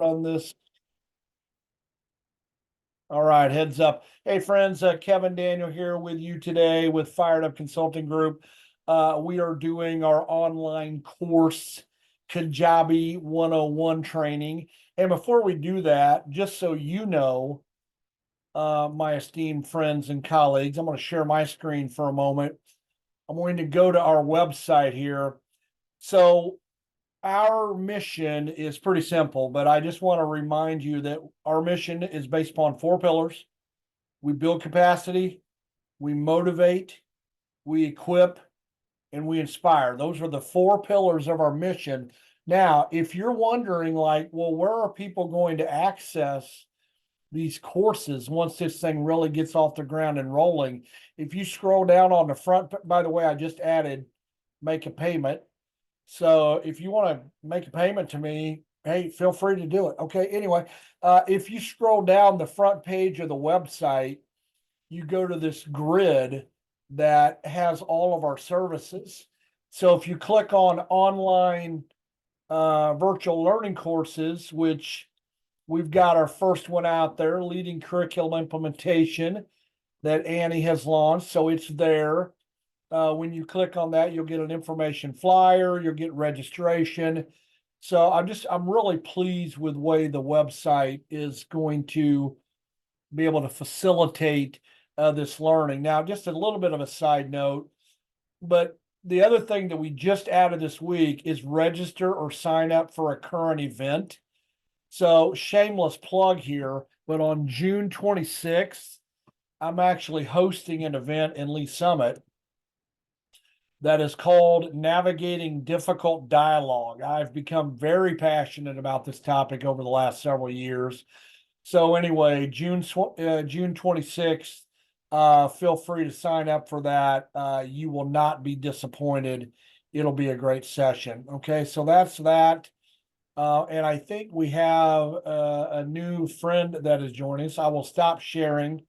on this. All right, heads up. Hey, friends, Kevin Daniel here with you today with Fired Up Consulting Group. We are doing our online course, Kajabi 101 training. And before we do that, just so you know, my esteemed friends and colleagues, I'm going to share my screen for a moment. I'm going to go to our website here. So our mission is pretty simple, but I just want to remind you that our mission is based upon 4 pillars. We build capacity, we motivate, we equip, and we inspire. Those are the 4 pillars of our mission. Now, if you're wondering, like, well, where are people going to access these courses once this thing really gets off the ground and rolling? If you scroll down on the front, by the way, I just added make a payment. So if you want to make a payment to me, hey, feel free to do it. Okay. Anyway, if you scroll down the front page of the website, you go to this grid that has all of our services. So if you click on online virtual learning courses, which we've got our first one out there, leading curriculum implementation, that Annie has launched. So it's there. When you click on that, you'll get an information flyer, you'll get registration. So I'm really pleased with the way the website is going to be able to facilitate this learning. Now, just a little bit of a side note, but the other thing that we just added this week is register or sign up for a current event. So shameless plug here, but on June 26th, I'm actually hosting an event in Lee Summit that is called Navigating Difficult Dialogue. I've become very passionate about this topic over the last several years. So anyway, June 26th, feel free to sign up for that. You will not be disappointed. It'll be a great session. Okay, so that's that. And I think we have a new friend that is joining us. I will stop sharing.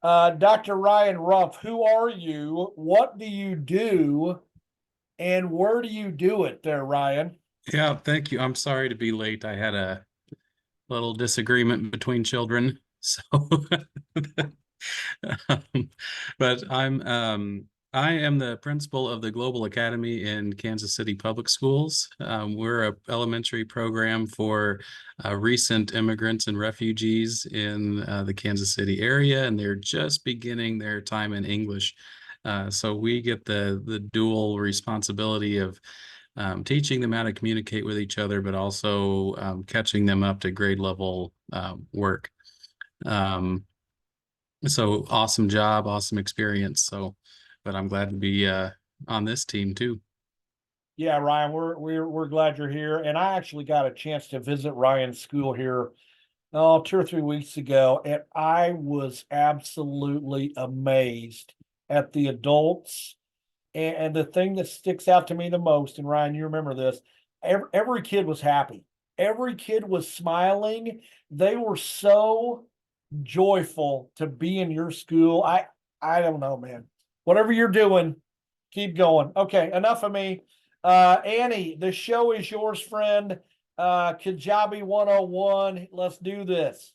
Dr. Ryan Ruff, who are you? What do you do? And where do you do it there, Ryan? Yeah, thank you. I'm sorry to be late. I had a little disagreement between children. So, but I am the principal of the Global Academy in Kansas City Public Schools. We're an elementary program for recent immigrants and refugees in the Kansas City area, and they're just beginning their time in English. So we get the dual responsibility of teaching them how to communicate with each other, but also catching them up to grade level work. So awesome job, awesome experience. So, but I'm glad to be on this team too. Yeah, Ryan, we're glad you're here. And I actually got a chance to visit Ryan's school here 2 or 3 weeks ago, and I was absolutely amazed at the adults. And the thing that sticks out to me the most, and Ryan, you remember this, every kid was happy. Every kid was smiling. They were so joyful to be in your school. I don't know, man. Whatever you're doing, keep going. Okay, enough of me. Annie, the show is yours, friend. Kajabi 101. Let's do this.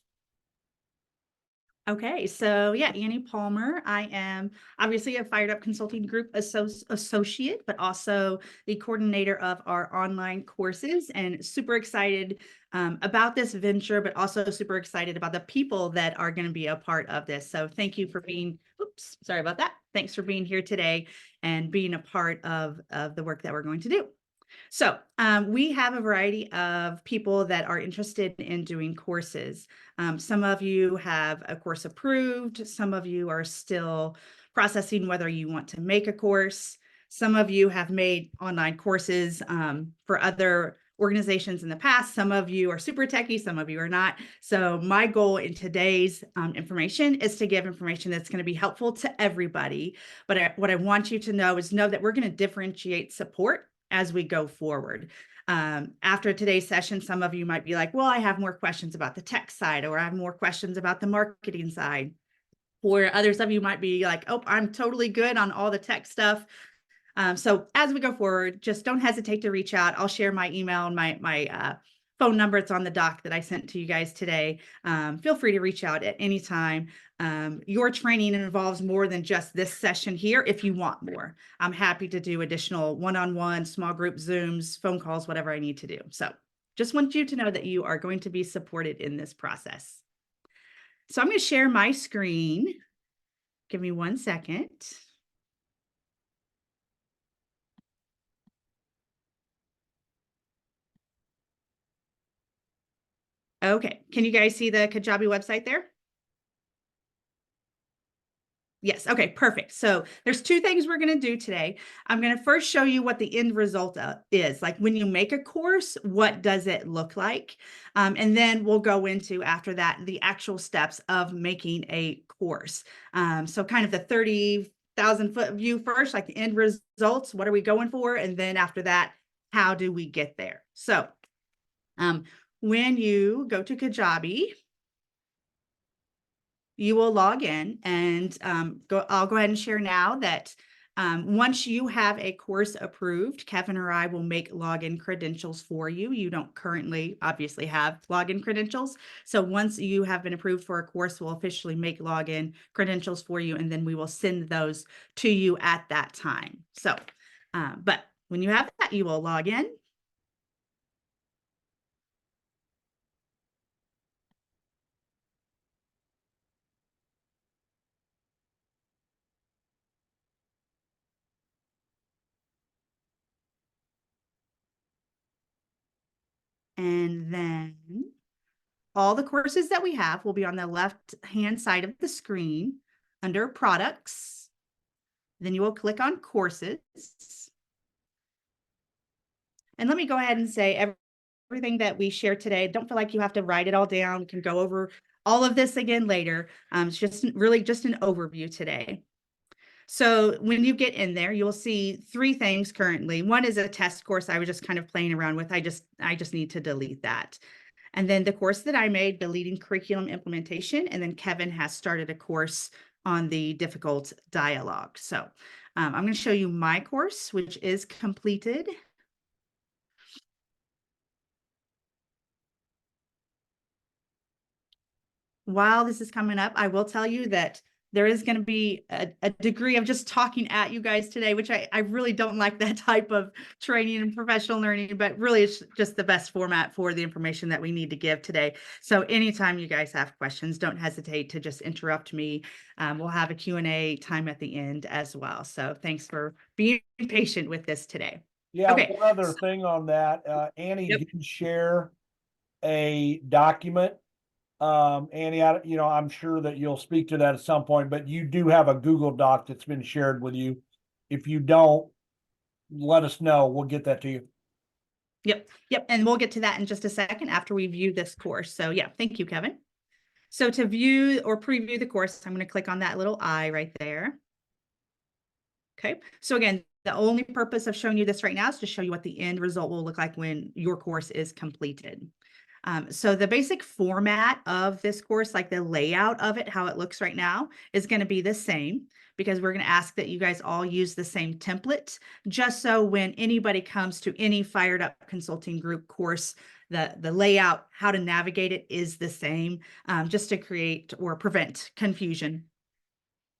Okay, so yeah, Annie Palmer. I am obviously a Fired Up Consulting Group associate, but also the coordinator of our online courses, and super excited about this venture, but also super excited about the people that are going to be a part of this. So thank you for being, oops, sorry about that. Thanks for being here today and being a part of the work that we're going to do. So we have a variety of people that are interested in doing courses. Some of you have a course approved. Some of you are still processing whether you want to make a course. Some of you have made online courses for other organizations in the past. Some of you are super techie, some of you are not. So my goal in today's information is to give information that's going to be helpful to everybody. But what I want you to know is that we're going to differentiate support as we go forward. After today's session, some of you might be like, well, I have more questions about the tech side, or I have more questions about the marketing side. Or others of you might be like, oh, I'm totally good on all the tech stuff. So as we go forward, just don't hesitate to reach out. I'll share my email and my phone number. It's on the doc that I sent to you guys today. Feel free to reach out at any time. Your training involves more than just this session here. If you want more, I'm happy to do additional one-on-one, small group Zooms, phone calls, whatever I need to do. So just want you to know that you are going to be supported in this process. So I'm going to share my screen. Give me 1 second. Okay, can you guys see the Kajabi website there? Yes, okay, perfect. So there's two things we're going to do today. I'm going to first show you what the end result is. Like when you make a course, what does it look like? And then we'll go into, after that, the actual steps of making a course. So kind of the 30,000 foot view first, like the end results, what are we going for? And then after that, how do we get there? So when you go to Kajabi, you will log in and I'll go ahead and share now that once you have a course approved, Kevin or I will make login credentials for you. You don't currently obviously have login credentials. So once you have been approved for a course, we'll officially make login credentials for you, and then we will send those to you at that time. So, but when you have that, you will log in. And then all the courses that we have will be on the left-hand side of the screen under products. Then you will click on courses. And let me go ahead and say everything that we share today, don't feel like you have to write it all down. We can go over all of this again later. It's just really just an overview today. So when you get in there, you'll see three things currently. One is a test course I was just kind of playing around with. I just need to delete that. And then the course that I made, the leading curriculum implementation, and then Kevin has started a course on the difficult dialogue. So I'm going to show you my course, which is completed. While this is coming up, I will tell you that there is going to be a degree of just talking at you guys today, which I really don't like that type of training and professional learning, but really it's just the best format for the information that we need to give today. So anytime you guys have questions, don't hesitate to just interrupt me. We'll have a Q&A time at the end as well. So thanks for being patient with this today. Yeah, okay. One other thing on that, Annie Yep. did share a document. Annie, I'm sure that you'll speak to that at some point, but you do have a Google Doc that's been shared with you. If you don't, let us know. We'll get that to you. Yep. And we'll get to that in just a second after we view this course. So yeah, thank you, Kevin. So to view or preview the course, I'm going to click on that little I right there. Okay. So again, the only purpose of showing you this right now is to show you what the end result will look like when your course is completed. So the basic format of this course, like the layout of it, how it looks right now, is going to be the same, because we're going to ask that you guys all use the same template, just so when anybody comes to any Fired Up Consulting Group course, the layout, how to navigate it is the same, just to create or prevent confusion.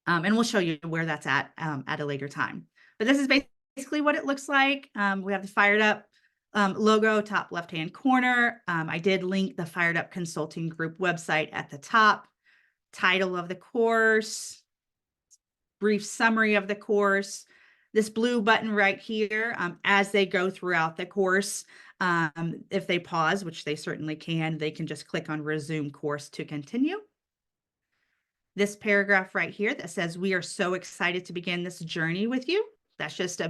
And we'll show you where that's at a later time. But this is basically what it looks like. We have the Fired Up logo, top left-hand corner. I did link the Fired Up Consulting Group website at the top, title of the course, brief summary of the course, this blue button right here. As they go throughout the course, if they pause, which they certainly can, they can just click on resume course to continue. This paragraph right here that says, "We are so excited to begin this journey with you." That's just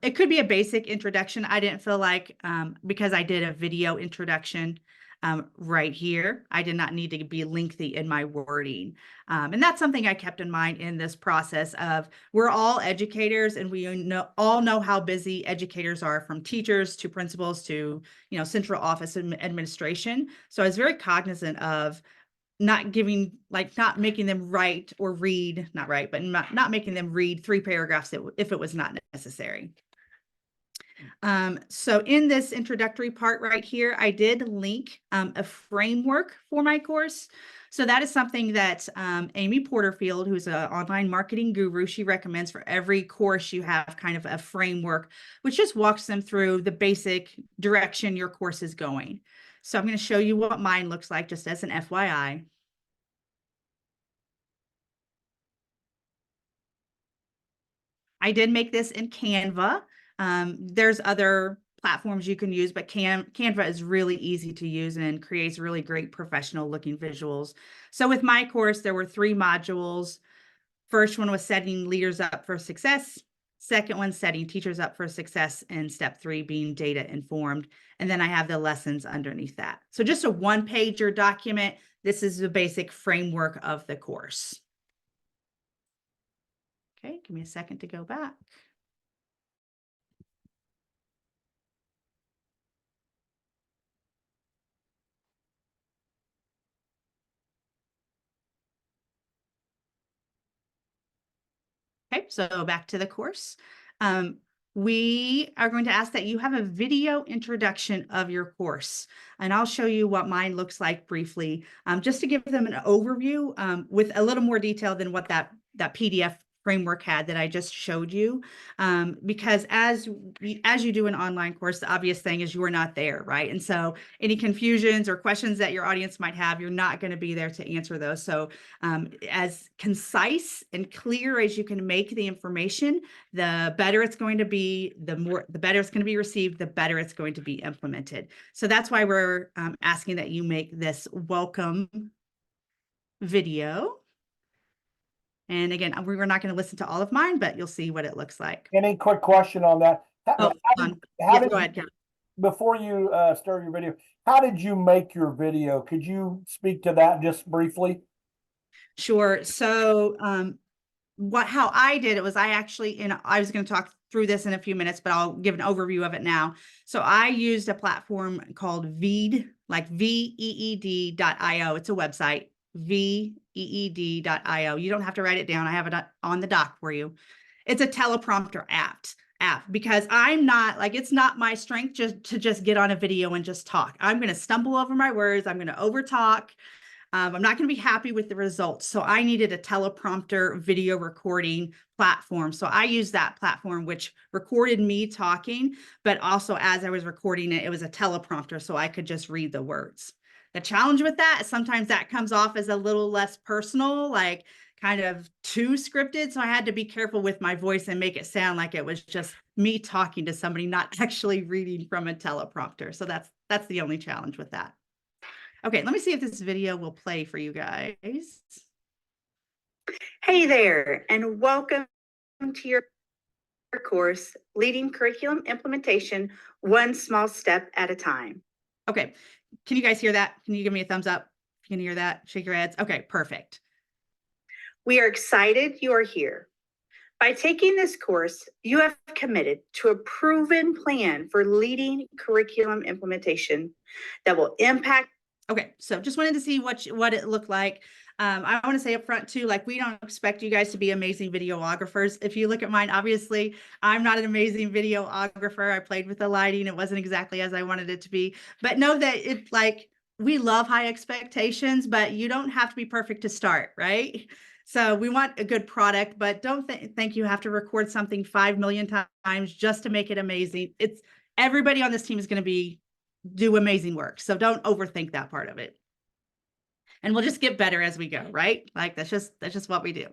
it could be a basic introduction. I didn't feel like, because I did a video introduction right here, I did not need to be lengthy in my wording. And that's something I kept in mind in this process of, we're all educators, and we all know how busy educators are, from teachers to principals to, central office administration. So I was very cognizant of not making them write or read, not making them read 3 paragraphs if it was not necessary. So in this introductory part right here, I did link a framework for my course. So that is something that Amy Porterfield, who's an online marketing guru, she recommends for every course you have kind of a framework, which just walks them through the basic direction your course is going. So I'm going to show you what mine looks like just as an FYI. I did make this in Canva. There's other platforms you can use, but Canva is really easy to use and creates really great professional looking visuals. So with my course, there were 3 modules. First one was setting leaders up for success. Second one, setting teachers up for success. And step 3 being data informed. And then I have the lessons underneath that. So just a 1-pager document. This is the basic framework of the course. Okay, give me a second to go back. Okay, so back to the course. We are going to ask that you have a video introduction of your course, and I'll show you what mine looks like briefly, just to give them an overview with a little more detail than what that PDF framework had that I just showed you. Because as you do an online course, the obvious thing is you are not there, right? And so any confusions or questions that your audience might have, you're not going to be there to answer those. So as concise and clear as you can make the information, the better it's going to be, the better it's going to be received, the better it's going to be implemented. So that's why we're asking that you make this welcome video. And again, we're not going to listen to all of mine, but you'll see what it looks like. Any quick question on that? Oh, How did go ahead, Kevin. Before you start your video, how did you make your video? Could you speak to that just briefly? Sure. So how I did it was I was going to talk through this in a few minutes, but I'll give an overview of it now. So I used a platform called Veed, like VEED.io. It's a website, VEED.io. You don't have to write it down. I have it on the doc for you. It's a teleprompter app because I'm not like, it's not my strength just get on a video and just talk. I'm going to stumble over my words. I'm going to over talk. I'm not going to be happy with the results. So I needed a teleprompter video recording platform. So I used that platform, which recorded me talking, but also as I was recording it, it was a teleprompter. So I could just read the words. The challenge with that is sometimes that comes off as a little less personal, like kind of too scripted. So I had to be careful with my voice and make it sound like it was just me talking to somebody, not actually reading from a teleprompter. So that's the only challenge with that. Okay, let me see if this video will play for you guys. Hey there, and welcome to your course, Leading Curriculum Implementation, One Small Step at a Time. Okay, can you guys hear that? Can you give me a thumbs up? If you can hear that, shake your heads. Okay, perfect. We are excited you are here. By taking this course, you have committed to a proven plan for leading curriculum implementation that will impact. Okay, so just wanted to see what it looked like. I want to say up front too, like we don't expect you guys to be amazing videographers. If you look at mine, obviously I'm not an amazing videographer. I played with the lighting. It wasn't exactly as I wanted it to be, but know that it's like, we love high expectations, but you don't have to be perfect to start, right? So we want a good product, but don't think you have to record something 5 million times just to make it amazing. It's everybody on this team is going to do amazing work. So don't overthink that part of it. And we'll just get better as we go, right? Like that's just what we do.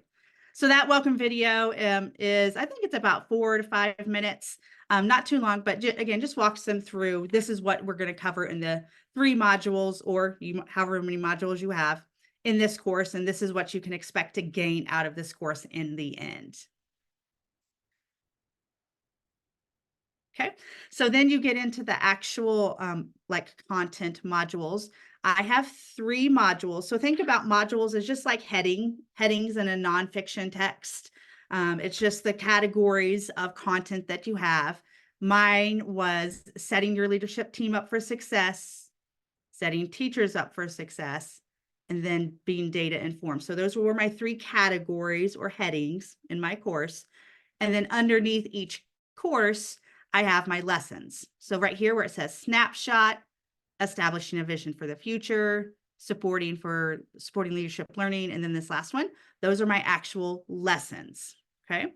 So that welcome video is, I think it's about 4 to 5 minutes, not too long, but again, just walks them through. This is what we're going to cover in the 3 modules or however many modules you have in this course. And this is what you can expect to gain out of this course in the end. Okay, so then you get into the actual like content modules. I have 3 modules. So think about modules as just like headings in a nonfiction text. It's just the categories of content that you have. Mine was setting your leadership team up for success, setting teachers up for success, and then being data informed. So those were my 3 categories or headings in my course. And then underneath each course, I have my lessons. So right here where it says snapshot, establishing a vision for the future, supporting leadership learning, and then this last one, those are my actual lessons, okay?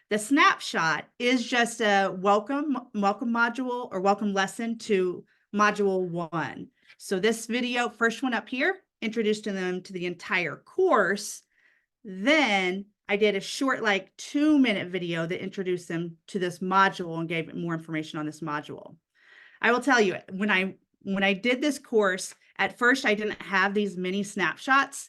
The snapshot is just a welcome module or welcome lesson to module 1. So this video, first one up here, introduced them to the entire course. Then I did a short, like 2-minute video that introduced them to this module and gave more information on this module. I will tell you, when I did this course, at first I didn't have these mini snapshots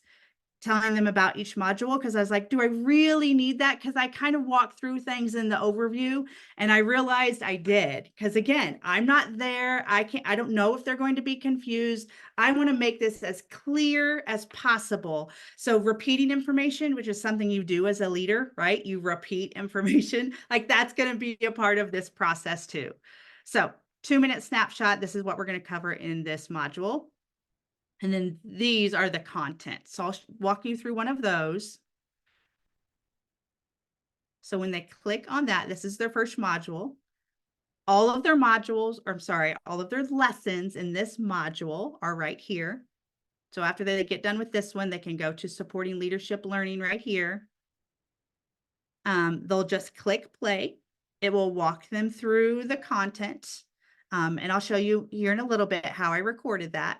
telling them about each module because I was like, do I really need that? Because I kind of walked through things in the overview and I realized I did. Because again, I'm not there. I don't know if they're going to be confused. I want to make this as clear as possible. So repeating information, which is something you do as a leader, right? You repeat information, like that's going to be a part of this process too. So 2-minute snapshot, this is what we're going to cover in this module. And then these are the content. So I'll walk you through one of those. So when they click on that, this is their first module. All of their modules, or I'm sorry, all of their lessons in this module are right here. So after they get done with this one, they can go to supporting leadership learning right here. They'll just click play. It will walk them through the content. And I'll show you here in a little bit how I recorded that.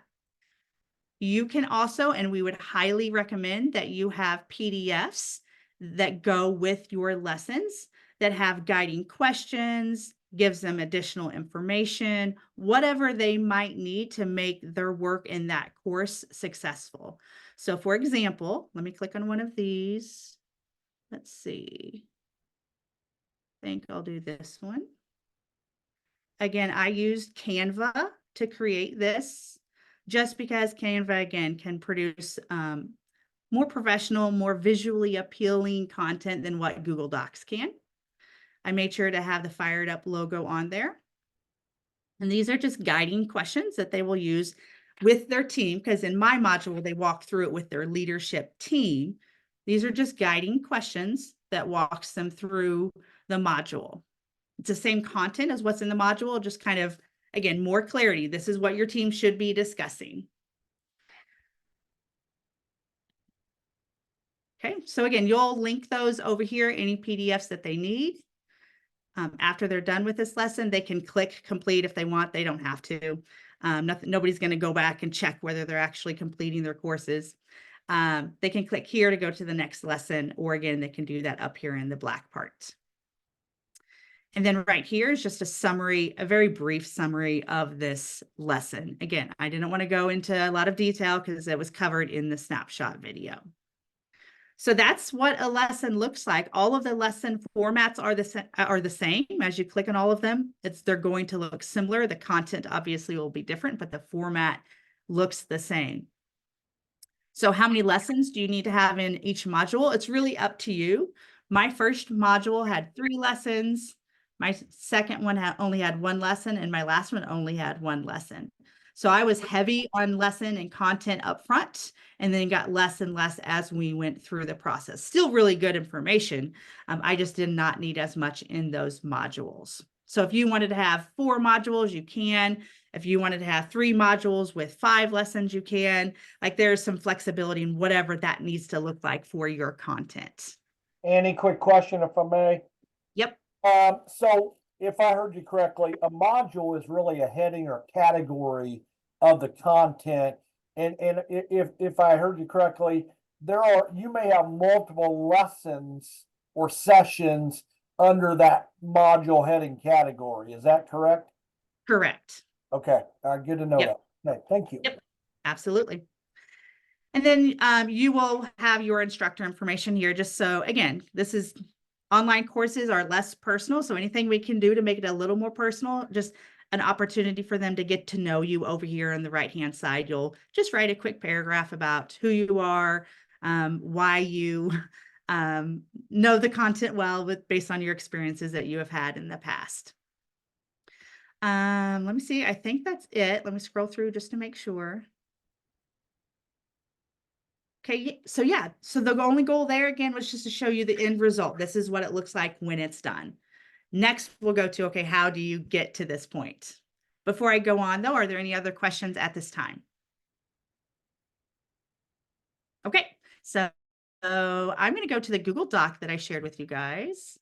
You can also, and we would highly recommend that you have PDFs that go with your lessons that have guiding questions, gives them additional information, whatever they might need to make their work in that course successful. So for example, let me click on one of these. Let's see. I think I'll do this one. Again, I used Canva to create this, just because Canva, again, can produce more professional, more visually appealing content than what Google Docs can. I made sure to have the Fired Up logo on there. And these are just guiding questions that they will use with their team, because in my module, they walk through it with their leadership team. These are just guiding questions that walks them through the module. It's the same content as what's in the module, just kind of, again, more clarity. This is what your team should be discussing. Okay, so again, you'll link those over here, any PDFs that they need. After they're done with this lesson, they can click complete if they want. They don't have to. Nobody's going to go back and check whether they're actually completing their courses. They can click here to go to the next lesson, or again, they can do that up here in the black part. And then right here is just a summary, a very brief summary of this lesson. Again, I didn't want to go into a lot of detail because it was covered in the snapshot video. So that's what a lesson looks like. All of the lesson formats are the same. As you click on all of them, they're going to look similar. The content obviously will be different, but the format looks the same. So how many lessons do you need to have in each module? It's really up to you. My first module had 3 lessons. My second one only had 1 lesson, and my last one only had 1 lesson. So I was heavy on lesson and content up front, and then got less and less as we went through the process. Still really good information. I just did not need as much in those modules. So if you wanted to have 4 modules, you can. If you wanted to have 3 modules with 5 lessons, you can. Like, there's some flexibility in whatever that needs to look like for your content. Annie, quick question, if I may. Yep. So if I heard you correctly, a module is really a heading or category of the content. And if I heard you correctly, you may have multiple lessons or sessions under that module heading category. Is that correct? Correct. Okay, good to know that. Okay, thank you. Yep, absolutely. And then you will have your instructor information here, just so, again, this is online courses are less personal. So anything we can do to make it a little more personal, just an opportunity for them to get to know you over here on the right-hand side. You'll just write a quick paragraph about who you are, why you know the content well, based on your experiences that you have had in the past. Let me see. I think that's it. Let me scroll through just to make sure. Okay, so yeah, so the only goal there again was just to show you the end result. This is what it looks like when it's done. Next, we'll go to, okay, how do you get to this point? Before I go on though, are there any other questions at this time? Okay, so I'm going to go to the Google Doc that I shared with you guys.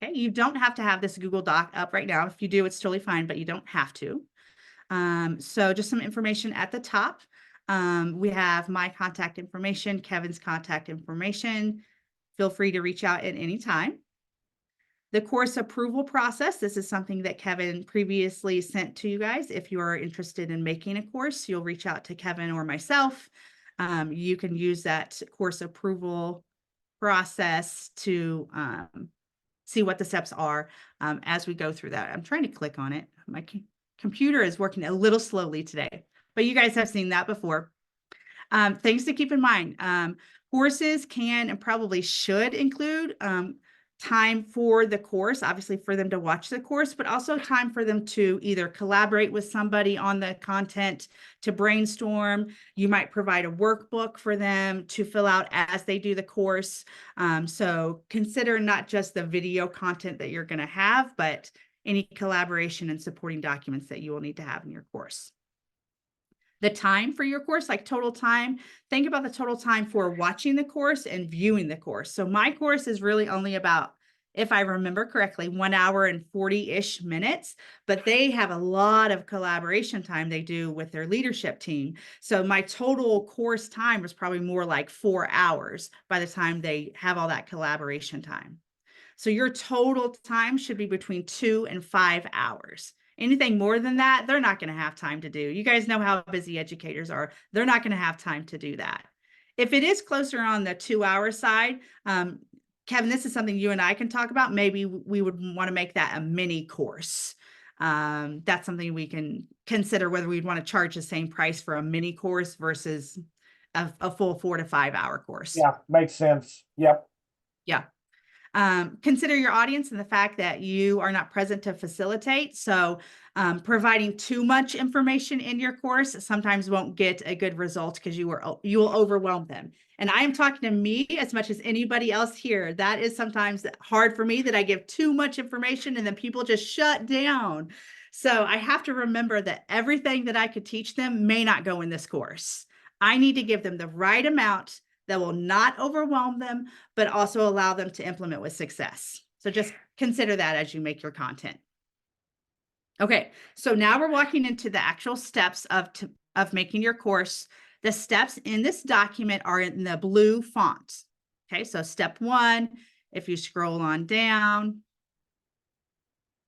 Okay, you don't have to have this Google Doc up right now. If you do, it's totally fine, but you don't have to. So just some information at the top. We have my contact information, Kevin's contact information. Feel free to reach out at any time. The course approval process, this is something that Kevin previously sent to you guys. If you are interested in making a course, you'll reach out to Kevin or myself. You can use that course approval process to see what the steps are as we go through that. I'm trying to click on it. My computer is working a little slowly today, but you guys have seen that before. Things to keep in mind. Courses can and probably should include time for the course, obviously for them to watch the course, but also time for them to either collaborate with somebody on the content, to brainstorm. You might provide a workbook for them to fill out as they do the course. So consider not just the video content that you're going to have, but any collaboration and supporting documents that you will need to have in your course. The time for your course, like total time, think about the total time for watching the course and viewing the course. So my course is really only about, if I remember correctly, 1 hour and 40-ish minutes, but they have a lot of collaboration time they do with their leadership team. So my total course time was probably more like 4 hours by the time they have all that collaboration time. So your total time should be between 2 and 5 hours. Anything more than that, they're not going to have time to do. You guys know how busy educators are. They're not going to have time to do that. If it is closer on the 2-hour side, Kevin, this is something you and I can talk about. Maybe we would want to make that a mini course. That's something we can consider, whether we'd want to charge the same price for a mini course versus a full 4 to 5 hour course. Yeah, makes sense. Yep. Yeah. Consider your audience and the fact that you are not present to facilitate. So providing too much information in your course sometimes won't get a good result because you will overwhelm them. And I am talking to me as much as anybody else here. That is sometimes hard for me, that I give too much information and then people just shut down. So I have to remember that everything that I could teach them may not go in this course. I need to give them the right amount that will not overwhelm them, but also allow them to implement with success. So just consider that as you make your content. Okay, so now we're walking into the actual steps of making your course. The steps in this document are in the blue font. Okay, so step 1, if you scroll on down,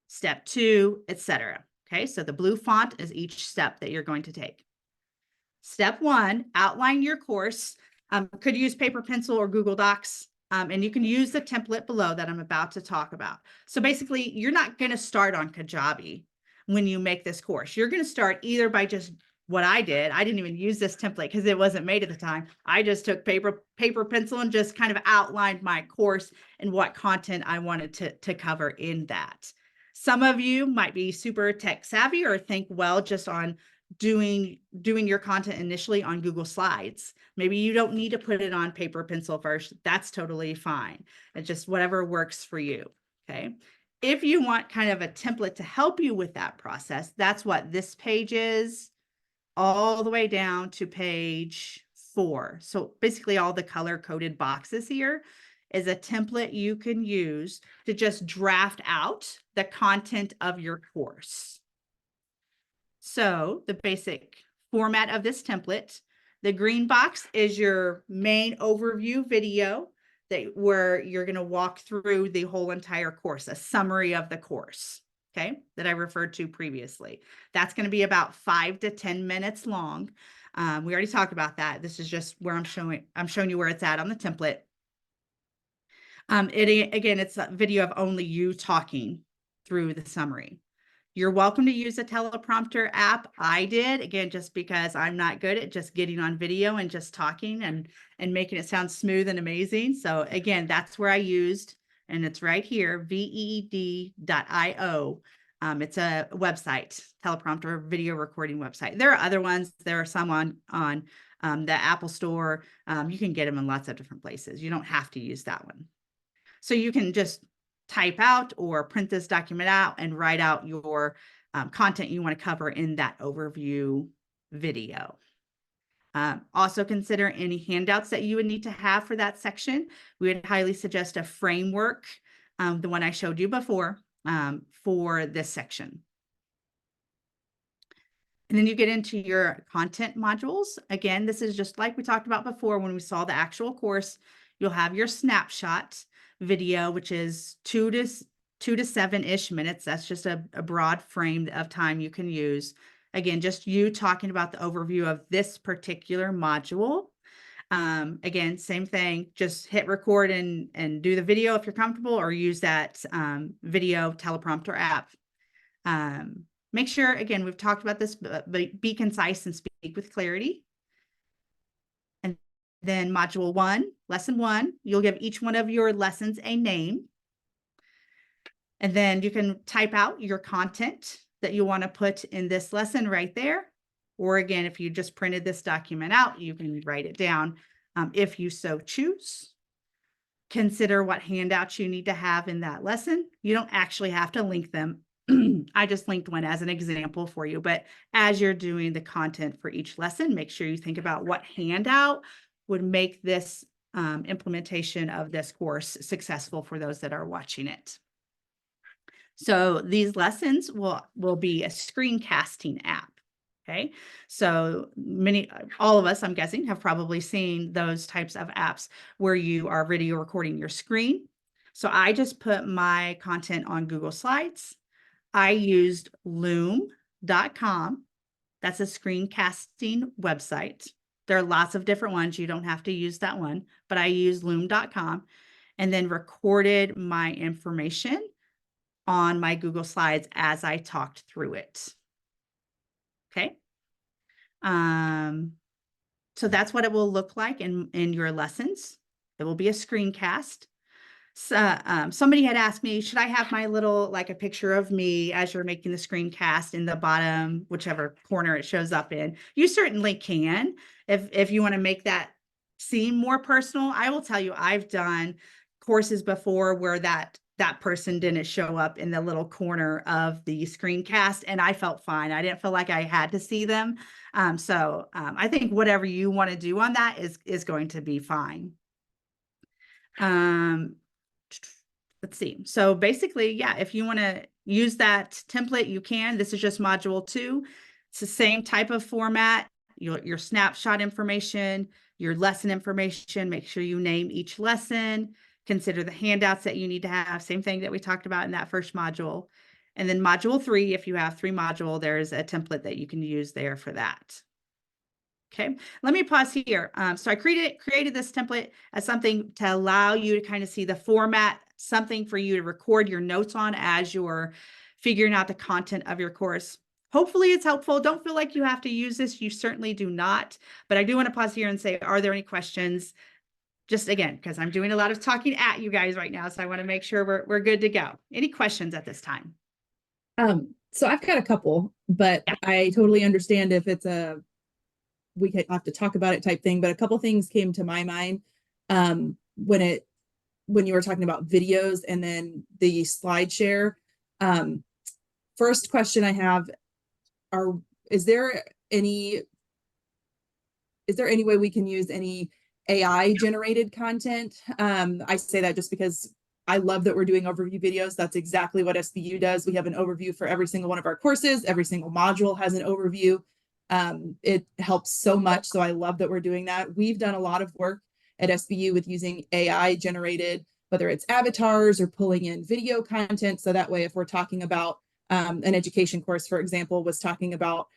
step 2, etc. Okay, so the blue font is each step that you're going to take. Step 1, outline your course. Could use paper, pencil, or Google Docs. And you can use the template below that I'm about to talk about. So basically, you're not going to start on Kajabi when you make this course. You're going to start either by just what I did. I didn't even use this template because it wasn't made at the time. I just took paper, pencil, and just kind of outlined my course and what content I wanted to cover in that. Some of you might be super tech savvy or think, well, just on doing your content initially on Google Slides. Maybe you don't need to put it on paper, pencil first. That's totally fine. It's just whatever works for you. Okay. If you want kind of a template to help you with that process, that's what this page is, all the way down to page 4. So basically all the color coded boxes here is a template you can use to just draft out the content of your course. So the basic format of this template, the green box is your main overview video where you're going to walk through the whole entire course, a summary of the course, okay, that I referred to previously. That's going to be about 5 to 10 minutes long. We already talked about that. This is just where I'm showing you where it's at on the template. Again, it's a video of only you talking through the summary. You're welcome to use a teleprompter app. I did, again, just because I'm not good at just getting on video and just talking and making it sound smooth and amazing. So again, that's where I used, and it's right here, veed.io. It's a website, teleprompter video recording website. There are other ones. There are some on the Apple Store. You can get them in lots of different places. You don't have to use that one. So you can just type out or print this document out and write out your content you want to cover in that overview video. Also consider any handouts that you would need to have for that section. We would highly suggest a framework, the one I showed you before, for this section. And then you get into your content modules. Again, this is just like we talked about before when we saw the actual course. You'll have your snapshot video, which is 2 to 7-ish minutes. That's just a broad frame of time you can use. Again, just you talking about the overview of this particular module. Again, same thing, just hit record and do the video if you're comfortable, or use that video teleprompter app. Make sure, again, we've talked about this, but be concise and speak with clarity. And then module 1, lesson 1, you'll give each one of your lessons a name. And then you can type out your content that you want to put in this lesson right there. Or again, if you just printed this document out, you can write it down if you so choose. Consider what handouts you need to have in that lesson. You don't actually have to link them. I just linked one as an example for you, but as you're doing the content for each lesson, make sure you think about what handout would make this implementation of this course successful for those that are watching it. So these lessons will be a screencasting app. Okay, so all of us, I'm guessing, have probably seen those types of apps where you are video recording your screen. So I just put my content on Google Slides. I used loom.com. That's a screencasting website. There are lots of different ones. You don't have to use that one, but I used loom.com and then recorded my information on my Google Slides as I talked through it. Okay. So that's what it will look like in your lessons. It will be a screencast. So, somebody had asked me, should I have my little, like a picture of me as you're making the screencast in the bottom, whichever corner it shows up in? You certainly can, if you want to make that seem more personal. I will tell you, I've done courses before where that person didn't show up in the little corner of the screencast, and I felt fine. I didn't feel like I had to see them. I think whatever you want to do on that is going to be fine. Let's see. So basically, yeah, if you want to use that template, you can. This is just module 2. It's the same type of format. Your snapshot information, your lesson information. Make sure you name each lesson. Consider the handouts that you need to have. Same thing that we talked about in that first module. And then module 3, if you have 3 modules, there's a template that you can use there for that. Okay, let me pause here. So I created this template as something to allow you to kind of see the format, something for you to record your notes on as you're figuring out the content of your course. Hopefully it's helpful. Don't feel like you have to use this. You certainly do not. But I do want to pause here and say, are there any questions? Just again, because I'm doing a lot of talking at you guys right now. So I want to make sure we're good to go. Any questions at this time? So I've got a couple, but yeah. I totally understand if it's we have to talk about it type thing, but a couple things came to my mind when you were talking about videos and then the slide share. First question I have is there any way we can use any AI generated content? I say that just because I love that we're doing overview videos. That's exactly what SBU does. We have an overview for every single one of our courses. Every single module has an overview. It helps so much. So I love that we're doing that. We've done a lot of work at SBU with using AI generated, whether it's avatars or pulling in video content. So that way, if we're talking about an education course, for example, was talking about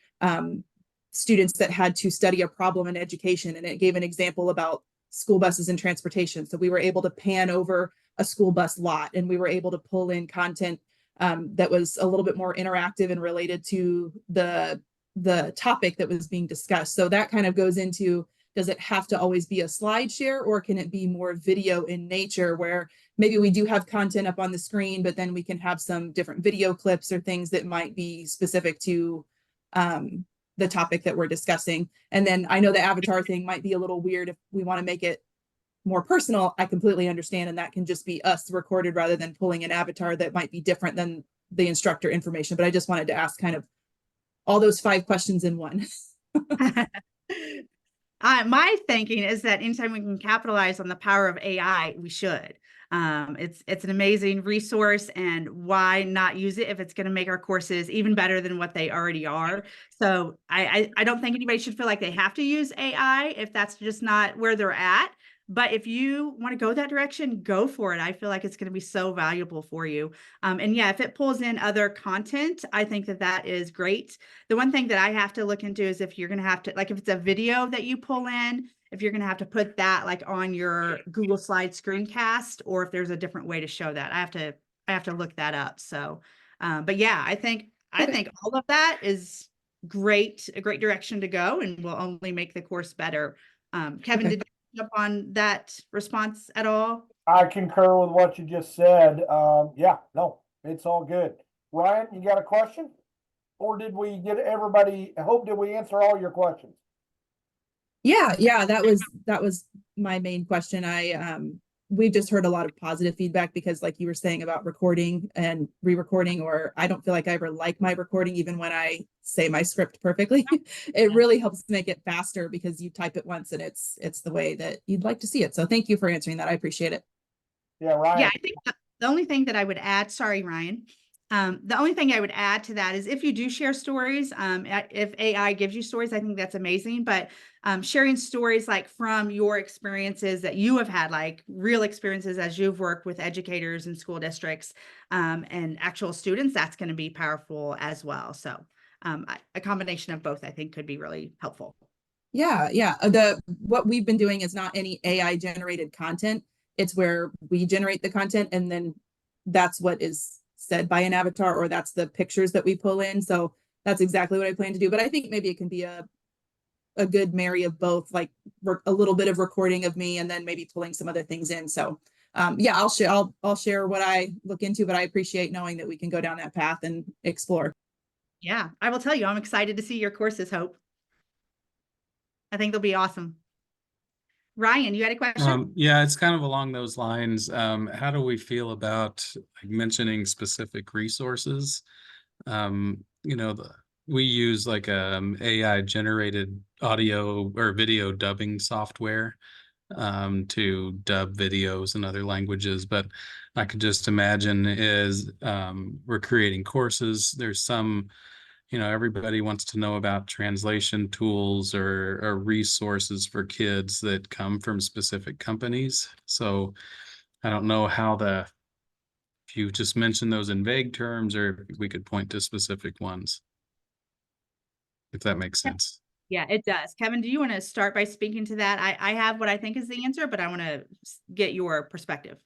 students that had to study a problem in education, and it gave an example about school buses and transportation. So we were able to pan over a school bus lot, and we were able to pull in content that was a little bit more interactive and related to the topic that was being discussed. So that kind of goes into does it have to always be a slide share, or can it be more video in nature where maybe we do have content up on the screen, but then we can have some different video clips or things that might be specific to the topic that we're discussing. And then I know the avatar thing might be a little weird if we want to make it more personal. I completely understand, and that can just be us recorded rather than pulling an avatar that might be different than the instructor information. But I just wanted to ask kind of all those 5 questions in one. My thinking is that anytime we can capitalize on the power of AI, we should. It's an amazing resource, and why not use it if it's going to make our courses even better than what they already are? So I don't think anybody should feel like they have to use AI if that's just not where they're at. But if you want to go that direction, go for it. I feel like it's going to be so valuable for you. And yeah, if it pulls in other content, I think that that is great. The one thing that I have to look into is if you're going to have to, like, if it's a video that you pull in, if you're going to have to put that like on your Google Slide screencast, or if there's a different way to show that. I have to look that up. So, but yeah, I think all of that is great, a great direction to go, and will only make the course better. Kevin, did you up on that response at all? I concur with what you just said. Yeah, no, it's all good. Ryan, you got a question? Or did we get everybody, did we answer all your questions? Yeah, that was my main question. We've just heard a lot of positive feedback because, like you were saying about recording and re-recording, or I don't feel like I ever like my recording, even when I say my script perfectly. It really helps make it faster because you type it once and it's the way that you'd like to see it. So thank you for answering that. I appreciate it. Yeah, Ryan. Yeah, I think the only thing that I would add, sorry, Ryan. The only thing I would add to that is if you do share stories, if AI gives you stories, I think that's amazing. But sharing stories like from your experiences that you have had, like real experiences as you've worked with educators and school districts and actual students, that's going to be powerful as well. So a combination of both, I think, could be really helpful. Yeah. What we've been doing is not any AI generated content. It's where we generate the content, and then that's what is said by an avatar, or that's the pictures that we pull in. So that's exactly what I plan to do. But I think maybe it can be a good marry of both, like a little bit of recording of me and then maybe pulling some other things in. So yeah, I'll share what I look into, but I appreciate knowing that we can go down that path and explore. Yeah, I will tell you, I'm excited to see your courses, Hope. I think they'll be awesome. Ryan, you had a question? Yeah, it's kind of along those lines. How do we feel about like mentioning specific resources? We use like AI generated audio or video dubbing software to dub videos in other languages, but I could just imagine we're creating courses. There's some, everybody wants to know about translation tools or resources for kids that come from specific companies. So I don't know if you just mention those in vague terms, or if we could point to specific ones, if that makes sense. Yeah, it does. Kevin, do you want to start by speaking to that? I have what I think is the answer, but I want to get your perspective.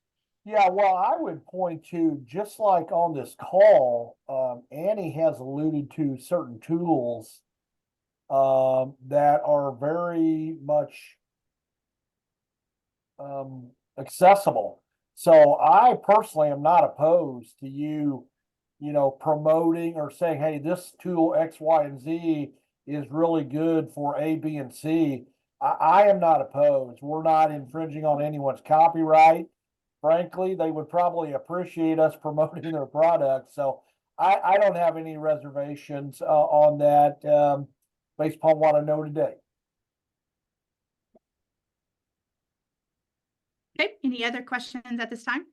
Yeah, well, I would point to, just like on this call, Annie has alluded to certain tools that are very much accessible. So I personally am not opposed to you promoting or saying, hey, this tool X, Y, and Z is really good for A, B, and C. I am not opposed. We're not infringing on anyone's copyright. Frankly, they would probably appreciate us promoting their product. So I don't have any reservations on that based upon what I know today. Okay, any other questions at this time?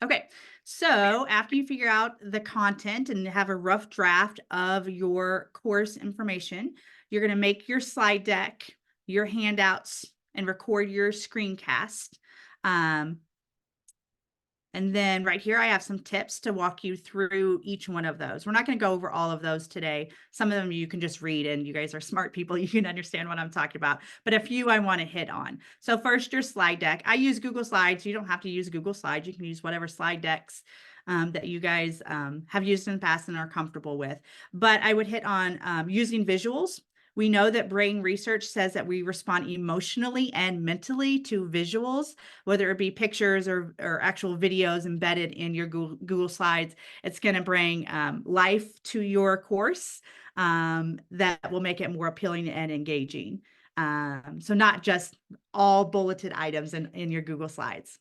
Okay, so after you figure out the content and have a rough draft of your course information, you're going to make your slide deck, your handouts, and record your screencast. And then right here, I have some tips to walk you through each one of those. We're not going to go over all of those today. Some of them you can just read, and you guys are smart people. You can understand what I'm talking about. But a few I want to hit on. So first, your slide deck. I use Google Slides. You don't have to use Google Slides. You can use whatever slide decks that you guys have used in the past and are comfortable with. But I would hit on using visuals We know that brain research says that we respond emotionally and mentally to visuals, whether it be pictures or actual videos embedded in your Google Slides. It's going to bring life to your course that will make it more appealing and engaging. So not just all bulleted items in your Google Slides.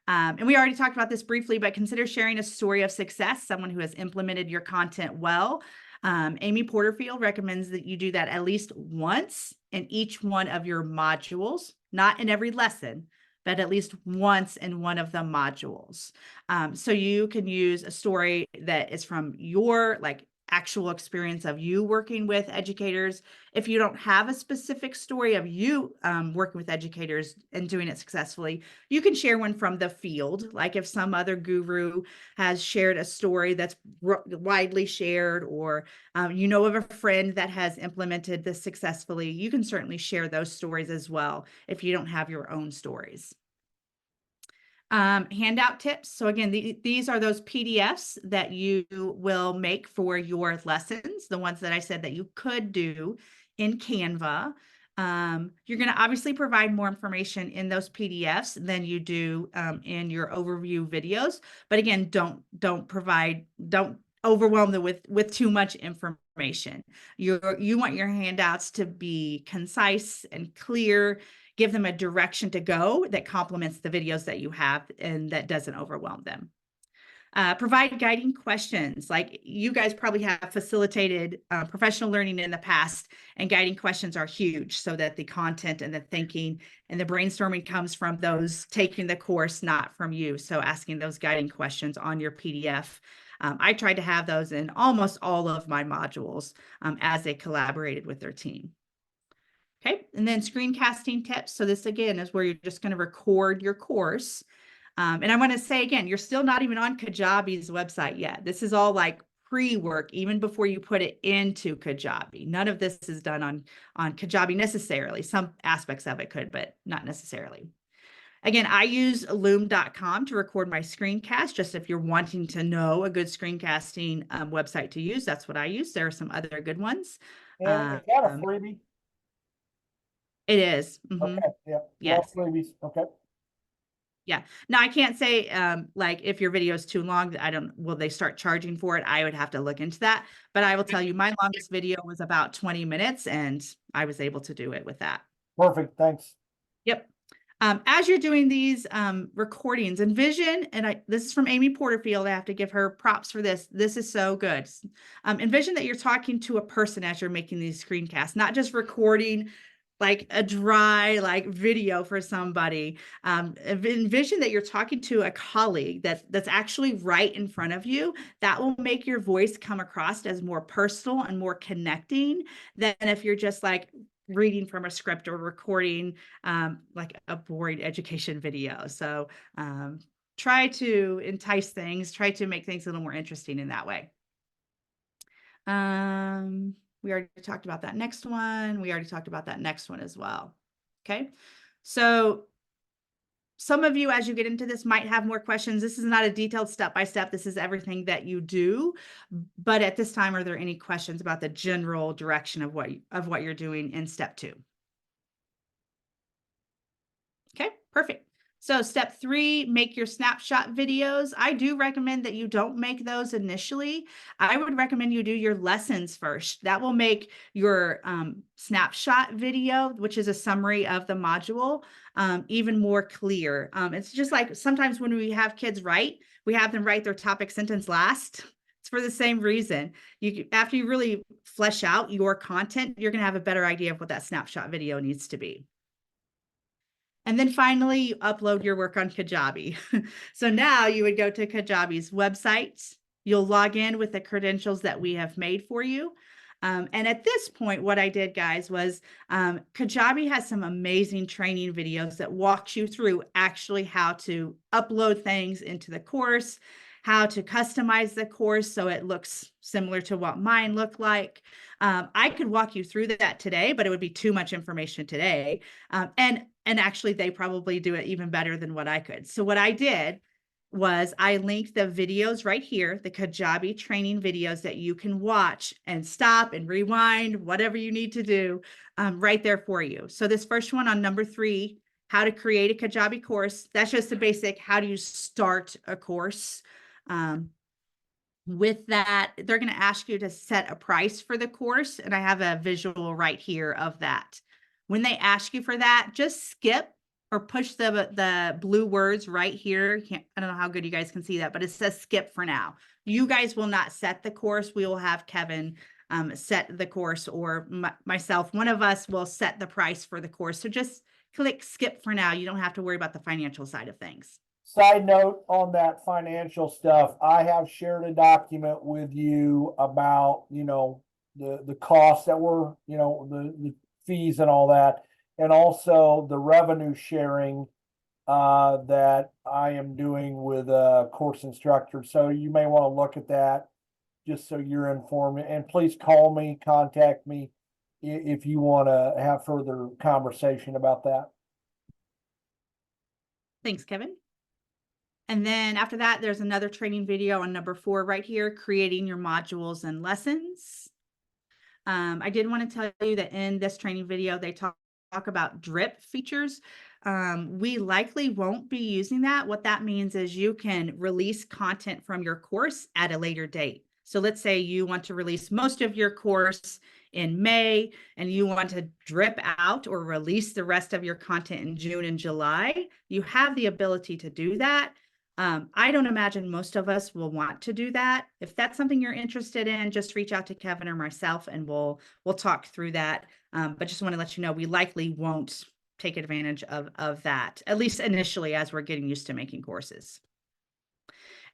And we already talked about this briefly, but consider sharing a story of success, someone who has implemented your content well. Amy Porterfield recommends that you do that at least once in each one of your modules, not in every lesson, but at least once in one of the modules. So you can use a story that is from your actual experience of you working with educators. If you don't have a specific story of you working with educators and doing it successfully, you can share one from the field. Like if some other guru has shared a story that's widely shared, or you know of a friend that has implemented this successfully, you can certainly share those stories as well if you don't have your own stories. Handout tips. So again, these are those PDFs that you will make for your lessons, the ones that I said that you could do in Canva. You're going to obviously provide more information in those PDFs than you do in your overview videos. But again, don't overwhelm them with too much information. You want your handouts to be concise and clear. Give them a direction to go that complements the videos that you have and that doesn't overwhelm them. Provide guiding questions. Like you guys probably have facilitated professional learning in the past, and guiding questions are huge so that the content and the thinking and the brainstorming comes from those taking the course, not from you. So asking those guiding questions on your PDF. I tried to have those in almost all of my modules as they collaborated with their team. Okay, and then screencasting tips. So this again is where you're just going to record your course. And I want to say again, you're still not even on Kajabi's website yet. This is all like pre-work, even before you put it into Kajabi. None of this is done on Kajabi necessarily. Some aspects of it could, but not necessarily. Again, I use loom.com to record my screencast. Just if you're wanting to know a good screencasting website to use, that's what I use. There are some other good ones. And is that a freebie? It is. Okay, yeah. Yes. Freebies. Okay. Yeah. Now I can't say like if your video is too long, will they start charging for it? I would have to look into that. But I will tell you, my longest video was about 20 minutes and I was able to do it with that. Perfect. Thanks. Yep. As you're doing these recordings, envision, and this is from Amy Porterfield, I have to give her props for this. This is so good. Envision that you're talking to a person as you're making these screencasts, not just recording like a dry video for somebody. Envision that you're talking to a colleague that's actually right in front of you. That will make your voice come across as more personal and more connecting than if you're just like reading from a script or recording like a boring education video. So try to entice things, try to make things a little more interesting in that way. We already talked about that next one. We already talked about that next one as well. Okay. So some of you, as you get into this, might have more questions. This is not a detailed step-by-step. This is everything that you do. But at this time, are there any questions about the general direction of what you're doing in step 2? Okay, perfect. So step 3, make your snapshot videos. I do recommend that you don't make those initially. I would recommend you do your lessons first. That will make your snapshot video, which is a summary of the module, even more clear. It's just like sometimes when we have kids write, we have them write their topic sentence last. It's for the same reason. After you really flesh out your content, you're going to have a better idea of what that snapshot video needs to be. And then finally, you upload your work on Kajabi. So now you would go to Kajabi's website. You'll log in with the credentials that we have made for you. And at this point, what I did, guys, was Kajabi has some amazing training videos that walks you through actually how to upload things into the course, how to customize the course so it looks similar to what mine looked like. I could walk you through that today, but it would be too much information today. And actually, they probably do it even better than what I could. So what I did was I linked the videos right here, the Kajabi training videos that you can watch and stop and rewind, whatever you need to do, right there for you. So this first one on number 3, how to create a Kajabi course. That's just the basic, how do you start a course? With that, they're going to ask you to set a price for the course. And I have a visual right here of that. When they ask you for that, just skip or push the blue words right here. I don't know how good you guys can see that, but it says skip for now. You guys will not set the course. We will have Kevin set the course, or myself. One of us will set the price for the course. So just click skip for now. You don't have to worry about the financial side of things. Side note on that financial stuff, I have shared a document with you about, the costs that were, the fees and all that, and also the revenue sharing that I am doing with course instructors. So you may want to look at that just so you're informed. And please call me, contact me if you want to have further conversation about that. Thanks, Kevin. And then after that, there's another training video on number 4 right here, creating your modules and lessons. I did want to tell you that in this training video, they talk about drip features. We likely won't be using that. What that means is you can release content from your course at a later date. So let's say you want to release most of your course in May and you want to drip out or release the rest of your content in June and July. You have the ability to do that. I don't imagine most of us will want to do that. If that's something you're interested in, just reach out to Kevin or myself and we'll talk through that. But just want to let you know, we likely won't take advantage of that, at least initially, as we're getting used to making courses.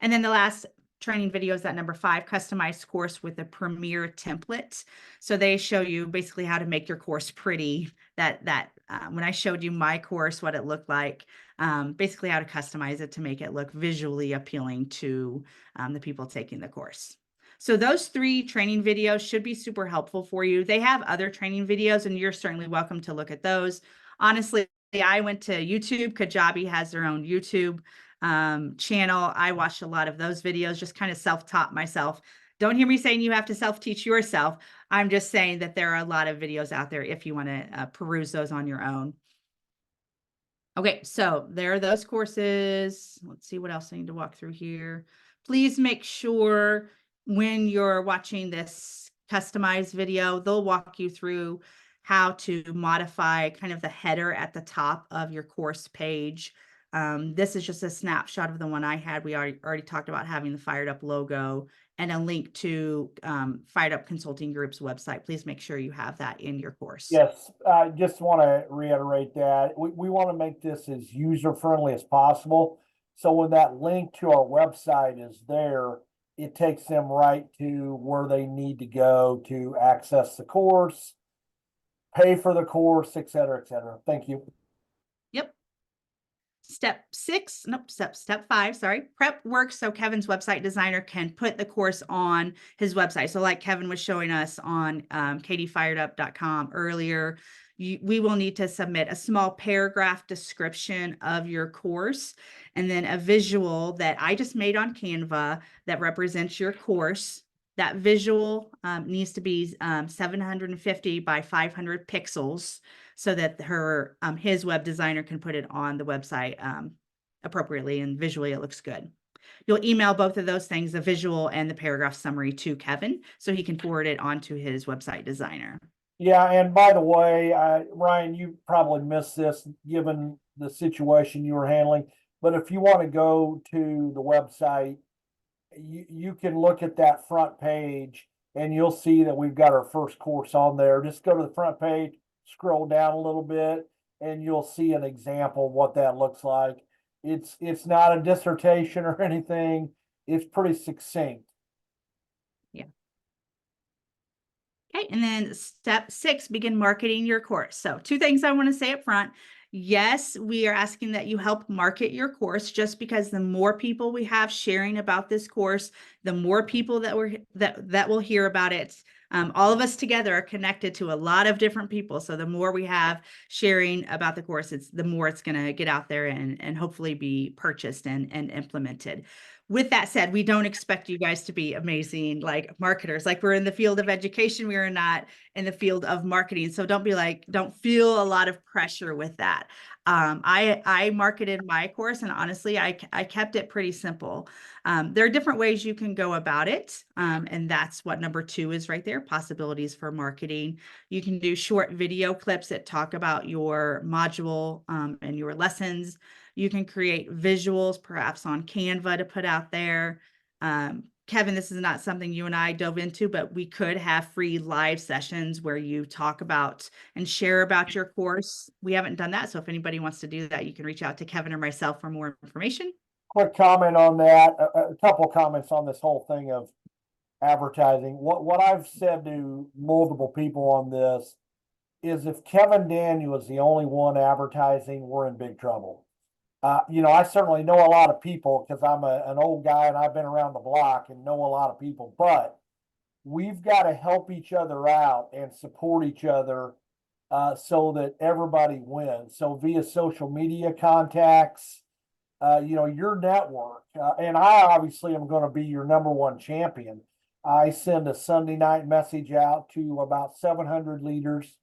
And then the last training video is that number 5, customized course with a Premier template. So they show you basically how to make your course pretty. When I showed you my course, what it looked like, basically how to customize it to make it look visually appealing to the people taking the course. So those 3 training videos should be super helpful for you. They have other training videos and you're certainly welcome to look at those. Honestly, I went to YouTube. Kajabi has their own YouTube channel. I watched a lot of those videos, just kind of self-taught myself. Don't hear me saying you have to self-teach yourself. I'm just saying that there are a lot of videos out there if you want to peruse those on your own. Okay, so there are those courses. Let's see what else I need to walk through here. Please make sure when you're watching this customized video, they'll walk you through how to modify kind of the header at the top of your course page. This is just a snapshot of the one I had. We already talked about having the Fired Up logo and a link to Fired Up Consulting Group's website. Please make sure you have that in your course. Yes, I just want to reiterate that. We want to make this as user-friendly as possible. So when that link to our website is there, it takes them right to where they need to go to access the course, pay for the course, et cetera, et cetera. Thank you. Yep. Step 5, sorry, prep work so Kevin's website designer can put the course on his website. So like Kevin was showing us on katiefiredup.com earlier, we will need to submit a small paragraph description of your course and then a visual that I just made on Canva that represents your course. That visual needs to be 750 by 500 pixels so that his web designer can put it on the website appropriately and visually it looks good. You'll email both of those things, the visual and the paragraph summary, to Kevin so he can forward it on to his website designer. Yeah, and by the way, Ryan, you probably missed this given the situation you were handling, but if you want to go to the website, you can look at that front page and you'll see that we've got our first course on there. Just go to the front page, scroll down a little bit, and you'll see an example of what that looks like. It's not a dissertation or anything. It's pretty succinct. Yeah. Okay, and then step 6, begin marketing your course. So 2 things I want to say up front. Yes, we are asking that you help market your course, just because the more people we have sharing about this course, the more people that will hear about it. All of us together are connected to a lot of different people. So the more we have sharing about the course, the more it's going to get out there and hopefully be purchased and implemented. With that said, we don't expect you guys to be amazing like marketers. Like, we're in the field of education, we are not in the field of marketing. So don't feel a lot of pressure with that. I marketed my course, and honestly, I kept it pretty simple. There are different ways you can go about it. And that's what number 2 is right there, possibilities for marketing. You can do short video clips that talk about your module and your lessons. You can create visuals, perhaps on Canva, to put out there. Kevin, this is not something you and I dove into, but we could have free live sessions where you talk about and share about your course. We haven't done that. So if anybody wants to do that, you can reach out to Kevin or myself for more information. Quick comment on that, a couple comments on this whole thing of advertising. What I've said to multiple people on this is, if Kevin Daniel is the only one advertising, we're in big trouble. I certainly know a lot of people because I'm an old guy and I've been around the block and know a lot of people, but we've got to help each other out and support each other so that everybody wins. So via social media contacts, your network, and I obviously am going to be your number one champion. I send a Sunday night message out to about 700 leaders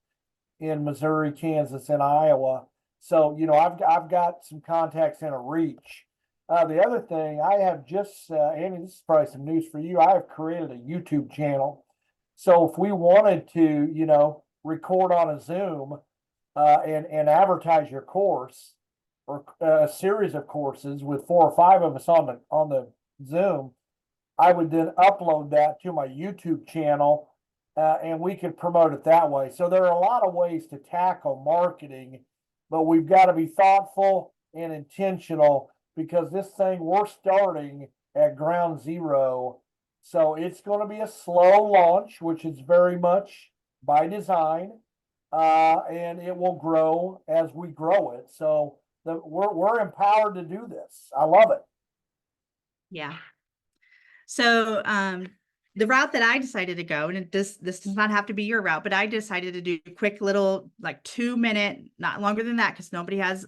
in Missouri, Kansas, and Iowa. So, I've got some contacts and a reach. The other thing I have just, Andy, this is probably some news for you. I have created a YouTube channel. So if we wanted to, record on a Zoom and advertise your course, or a series of courses with 4 or 5 of us on the Zoom, I would then upload that to my YouTube channel, and we could promote it that way. So there are a lot of ways to tackle marketing, but we've got to be thoughtful and intentional, because this thing, we're starting at ground zero. So it's going to be a slow launch, which is very much by design, and it will grow as we grow it. So we're empowered to do this. I love it. Yeah. So the route that I decided to go, and this does not have to be your route, but I decided to do quick little, like 2-minute, not longer than that, because nobody has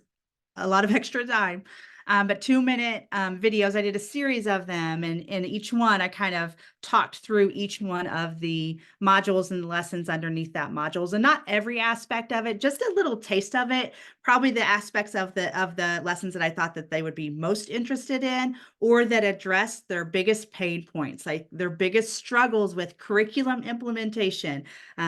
a lot of extra time. But 2-minute videos. I did a series of them, and in each one, I kind of talked through each one of the modules and lessons underneath that modules, and not every aspect of it, just a little taste of it. Probably the aspects of the lessons that I thought that they would be most interested in, or that address their biggest pain points, like their biggest struggles with curriculum implementation.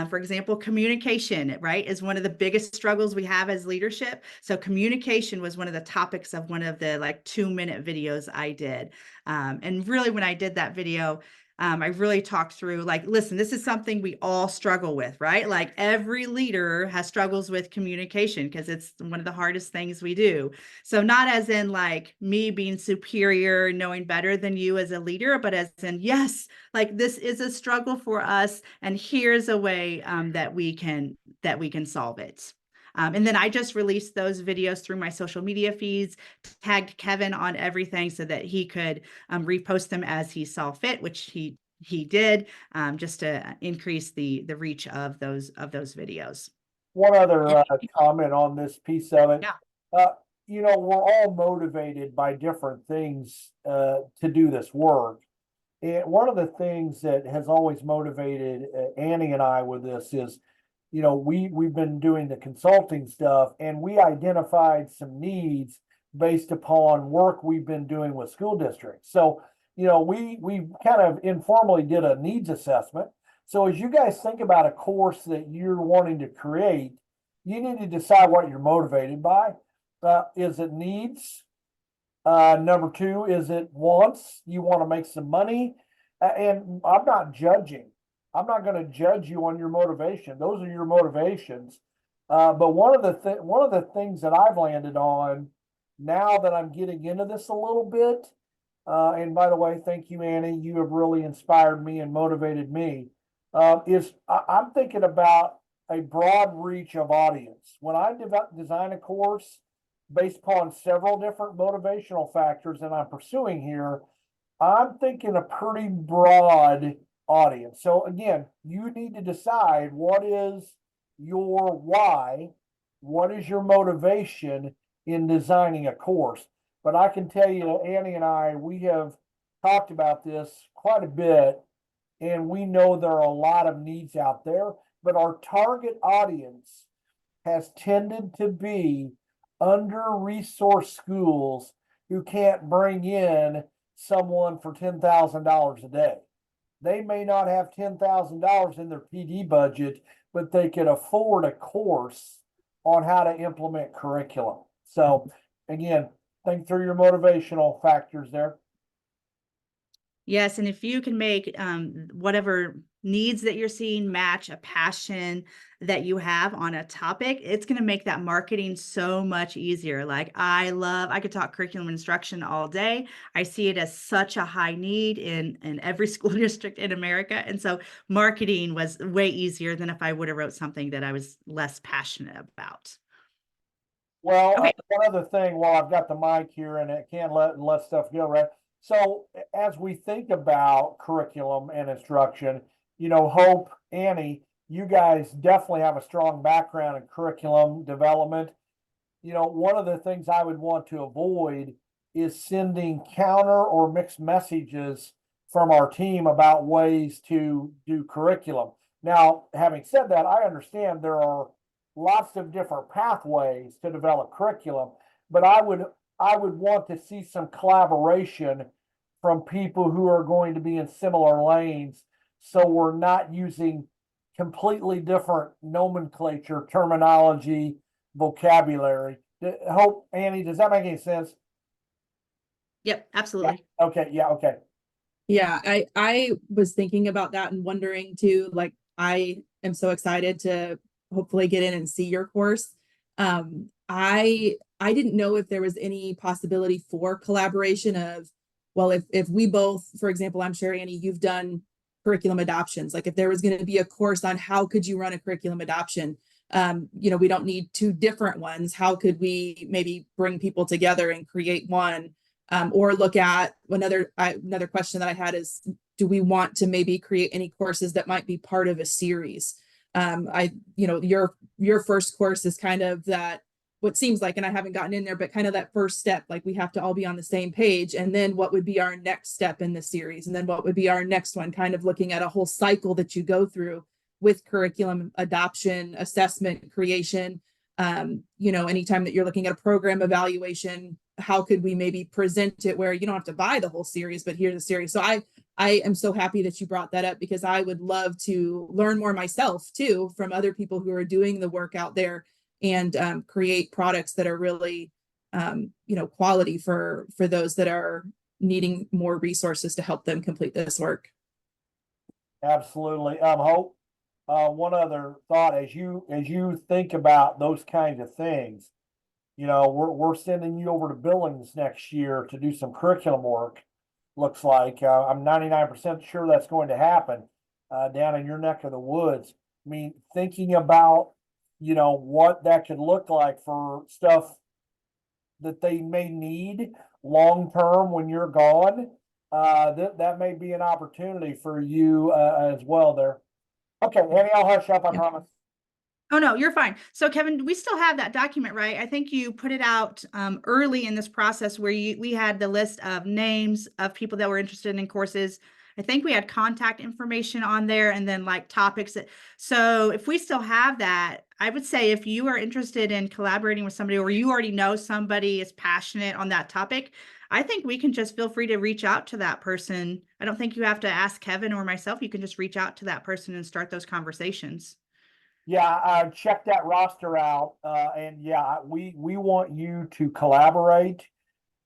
For example, communication, right, is one of the biggest struggles we have as leadership. So communication was one of the topics of one of the 2-minute videos I did. And really, when I did that video, I really talked through, listen, this is something we all struggle with, right? Like, every leader has struggles with communication because it's one of the hardest things we do. So not as in me being superior, knowing better than you as a leader, but as in, yes, this is a struggle for us, and here's a way that we can solve it. And then I just released those videos through my social media feeds, tagged Kevin on everything so that he could repost them as he saw fit, which he did, just to increase the reach of those videos. One other comment on this piece of it. Yeah. We're all motivated by different things to do this work. And one of the things that has always motivated Annie and I with this is, we've been doing the consulting stuff, and we identified some needs based upon work we've been doing with school districts. So, we kind of informally did a needs assessment. So as you guys think about a course that you're wanting to create, you need to decide what you're motivated by. Is it needs? Number 2, is it wants? You want to make some money? And I'm not judging. I'm not going to judge you on your motivation. Those are your motivations. But one of the things that I've landed on now that I'm getting into this a little bit, and by the way, thank you, Annie. You have really inspired me and motivated me. I'm thinking about a broad reach of audience. When I design a course based upon several different motivational factors that I'm pursuing here, I'm thinking a pretty broad audience. So again, you need to decide what is your why, what is your motivation in designing a course. But I can tell you, Annie and I, we have talked about this quite a bit, and we know there are a lot of needs out there, but our target audience has tended to be under-resourced schools who can't bring in someone for $10,000 a day. They may not have $10,000 in their PD budget, but they could afford a course on how to implement curriculum. So again, think through your motivational factors there. Yes, and if you can make whatever needs that you're seeing match a passion that you have on a topic, it's going to make that marketing so much easier. Like I could talk curriculum instruction all day. I see it as such a high need in every school district in America. And so marketing was way easier than if I would have wrote something that I was less passionate about. Well, Okay. one other thing while I've got the mic here and I can't let stuff go, right? So as we think about curriculum and instruction, Hope, Annie, you guys definitely have a strong background in curriculum development. One of the things I would want to avoid is sending counter or mixed messages from our team about ways to do curriculum. Now, having said that, I understand there are lots of different pathways to develop curriculum, but I would want to see some collaboration from people who are going to be in similar lanes, so we're not using completely different nomenclature, terminology, vocabulary. Hope, Annie, does that make any sense? Yep, absolutely. Yeah. Okay. Yeah. Okay. Yeah, I was thinking about that and wondering too, like I am so excited to hopefully get in and see your course. I didn't know if there was any possibility for collaboration of, well, if we both, for example, I'm sure Annie, you've done curriculum adoptions, like if there was going to be a course on how could you run a curriculum adoption, we don't need two different ones. How could we maybe bring people together and create one? Or look at another question that I had is, do we want to maybe create any courses that might be part of a series? Your first course is kind of that, what seems like, and I haven't gotten in there, but kind of that first step, like we have to all be on the same page. And then what would be our next step in the series? And then what would be our next one, kind of looking at a whole cycle that you go through with curriculum adoption, assessment, creation. Anytime that you're looking at a program evaluation, how could we maybe present it where you don't have to buy the whole series, but here's a series. So I am so happy that you brought that up, because I would love to learn more myself too, from other people who are doing the work out there, and create products that are really, quality for those that are needing more resources to help them complete this work. Absolutely. Hope, one other thought, as you think about those kinds of things, we're sending you over to Billings next year to do some curriculum work. Looks like I'm 99% sure that's going to happen down in your neck of the woods. I mean, thinking about what that could look like for stuff that they may need long term when you're gone. That may be an opportunity for you as well there. Okay, Annie, I'll hush up, I promise. Oh, no, you're fine. So Kevin, we still have that document, right? I think you put it out early in this process where we had the list of names of people that were interested in courses. I think we had contact information on there, and then like topics. So if we still have that, I would say if you are interested in collaborating with somebody, or you already know somebody is passionate on that topic, I think we can just feel free to reach out to that person. I don't think you have to ask Kevin or myself. You can just reach out to that person and start those conversations. Yeah, check that roster out. And yeah, we want you to collaborate.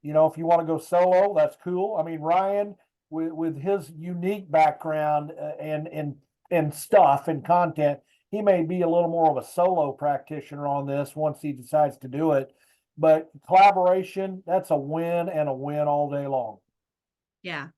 If you want to go solo, that's cool. I mean, Ryan, with his unique background and stuff and content, he may be a little more of a solo practitioner on this once he decides to do it. But collaboration, that's a win and a win all day long. Yeah.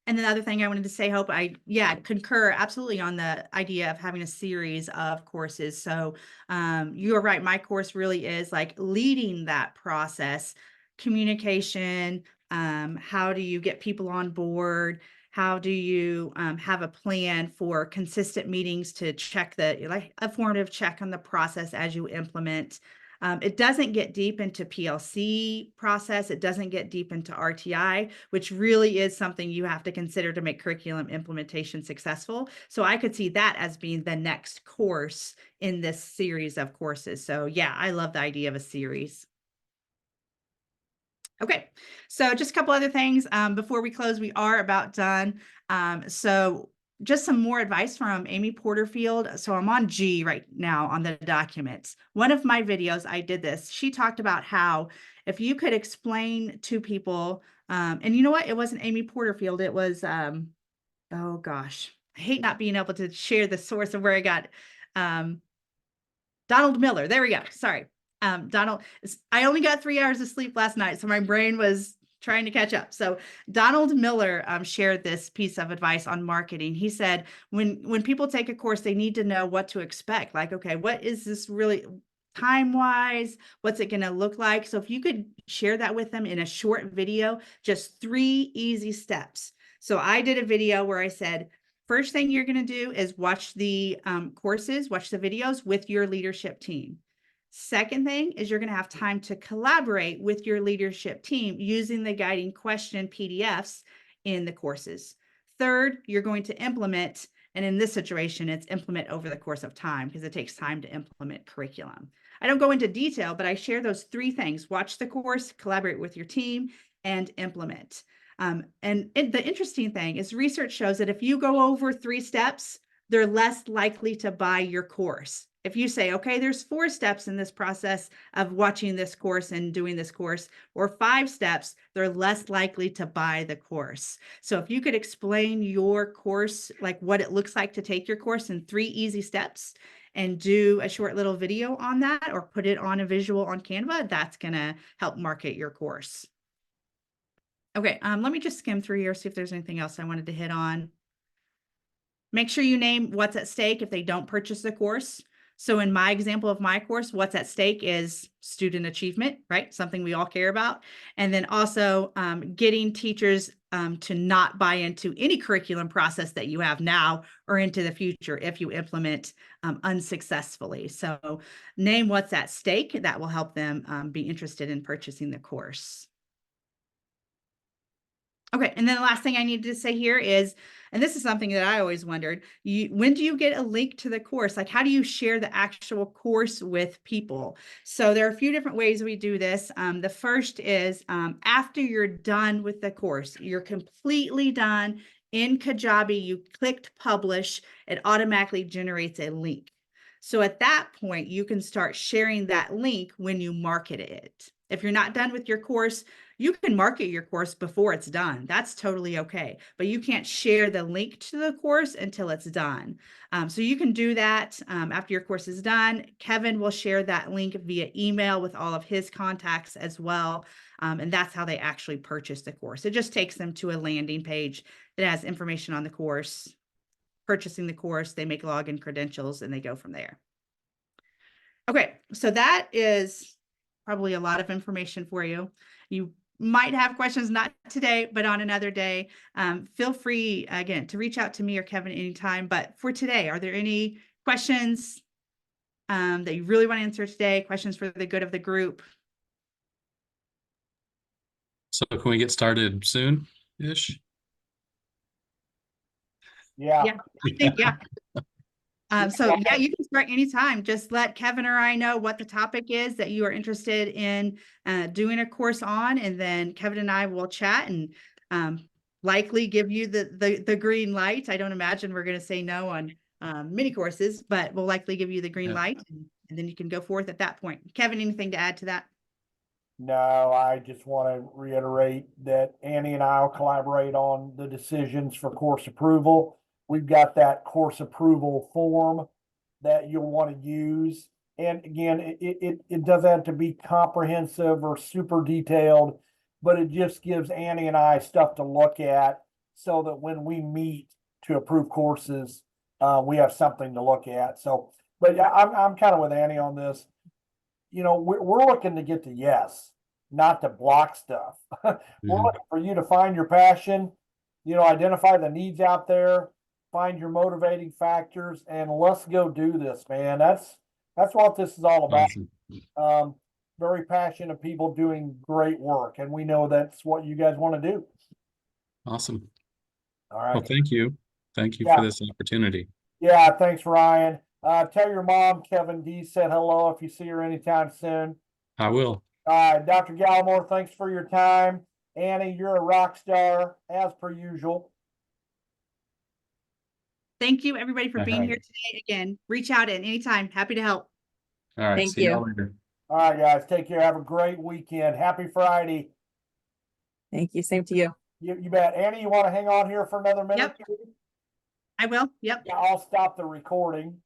And the other thing I wanted to say, Hope, I concur absolutely on the idea of having a series of courses. So you are right. My course really is like leading that process, communication. How do you get people on board? How do you have a plan for consistent meetings to check like a formative check on the process as you implement? It doesn't get deep into PLC process. It doesn't get deep into RTI, which really is something you have to consider to make curriculum implementation successful. So I could see that as being the next course in this series of courses. So yeah, I love the idea of a series. Okay, so just a couple other things before we close. We are about done. So just some more advice from Amy Porterfield. So I'm on G right now on the documents. One of my videos, I did this. She talked about how if you could explain to people, and you know what? It wasn't Amy Porterfield. It was, oh gosh, I hate not being able to share the source of where I got Donald Miller. There we go. Sorry. Donald, I only got 3 hours of sleep last night, so my brain was trying to catch up. So Donald Miller shared this piece of advice on marketing. He said, when people take a course, they need to know what to expect. Like, okay, what is this really time-wise? What's it going to look like? So if you could share that with them in a short video, just 3 easy steps. So I did a video where I said, first thing you're going to do is watch the courses, watch the videos with your leadership team. Second thing is you're going to have time to collaborate with your leadership team using the guiding question PDFs in the courses. Third, you're going to implement, and in this situation, it's implement over the course of time because it takes time to implement curriculum. I don't go into detail, but I share those 3 things: watch the course, collaborate with your team, and implement. The interesting thing is research shows that if you go over 3 steps, they're less likely to buy your course. If you say, okay, there's 4 steps in this process of watching this course and doing this course, or 5 steps, they're less likely to buy the course. So if you could explain your course, like what it looks like to take your course in 3 easy steps and do a short little video on that, or put it on a visual on Canva, that's going to help market your course. Okay, let me just skim through here, see if there's anything else I wanted to hit on. Make sure you name what's at stake if they don't purchase the course. So in my example of my course, what's at stake is student achievement, right? Something we all care about. And then also getting teachers to not buy into any curriculum process that you have now or into the future if you implement unsuccessfully. So name what's at stake. That will help them be interested in purchasing the course. Okay, and then the last thing I need to say here is, and this is something that I always wondered, when do you get a link to the course? Like, how do you share the actual course with people? So there are a few different ways we do this. The first is after you're done with the course, you're completely done in Kajabi, you clicked publish, it automatically generates a link. So at that point, you can start sharing that link when you market it. If you're not done with your course, you can market your course before it's done. That's totally okay. But you can't share the link to the course until it's done. So you can do that after your course is done. Kevin will share that link via email with all of his contacts as well. And that's how they actually purchase the course. It just takes them to a landing page that has information on the course, purchasing the course, they make login credentials, and they go from there. Okay, so that is probably a lot of information for you. You might have questions, not today, but on another day. Feel free, again, to reach out to me or Kevin anytime. But for today, are there any questions that you really want to answer today? Questions for the good of the group? So can we get started soon-ish? Yeah. Yeah, I think, yeah. So yeah, you can start anytime. Just let Kevin or I know what the topic is that you are interested in doing a course on, and then Kevin and I will chat and likely give you the green light. I don't imagine we're going to say no on mini courses, but we'll likely give you the green light, and then you can go forth at that point. Kevin, anything to add to that? No, I just want to reiterate that Annie and I will collaborate on the decisions for course approval. We've got that course approval form that you'll want to use. And again, it doesn't have to be comprehensive or super detailed, but it just gives Annie and I stuff to look at so that when we meet to approve courses, we have something to look at. So, but I'm kind of with Annie on this. You know, we're looking to get to yes, not to block stuff. We're looking for you to find your passion, identify the needs out there, find your motivating factors, and let's go do this, man. That's what this is all about. Awesome. Very passionate people doing great work, and we know that's what you guys want to do. Awesome. All Well, right. thank you. Thank you Yeah. for this opportunity. Yeah, thanks, Ryan. Tell your mom Kevin D said hello if you see her anytime soon. I will. All right, Dr. Gallimore, thanks for your time. Annie, you're a rock star, as per usual. Thank you, everybody, for being All here right. today. Again, reach out at any time. Happy to help. All right. Thank See you. y'all later. All right, guys, take care. Have a great weekend. Happy Friday. Thank you. Same to you. You bet. Annie, you want to hang on here for another minute? I will. Yep. Yeah, I'll stop the recording.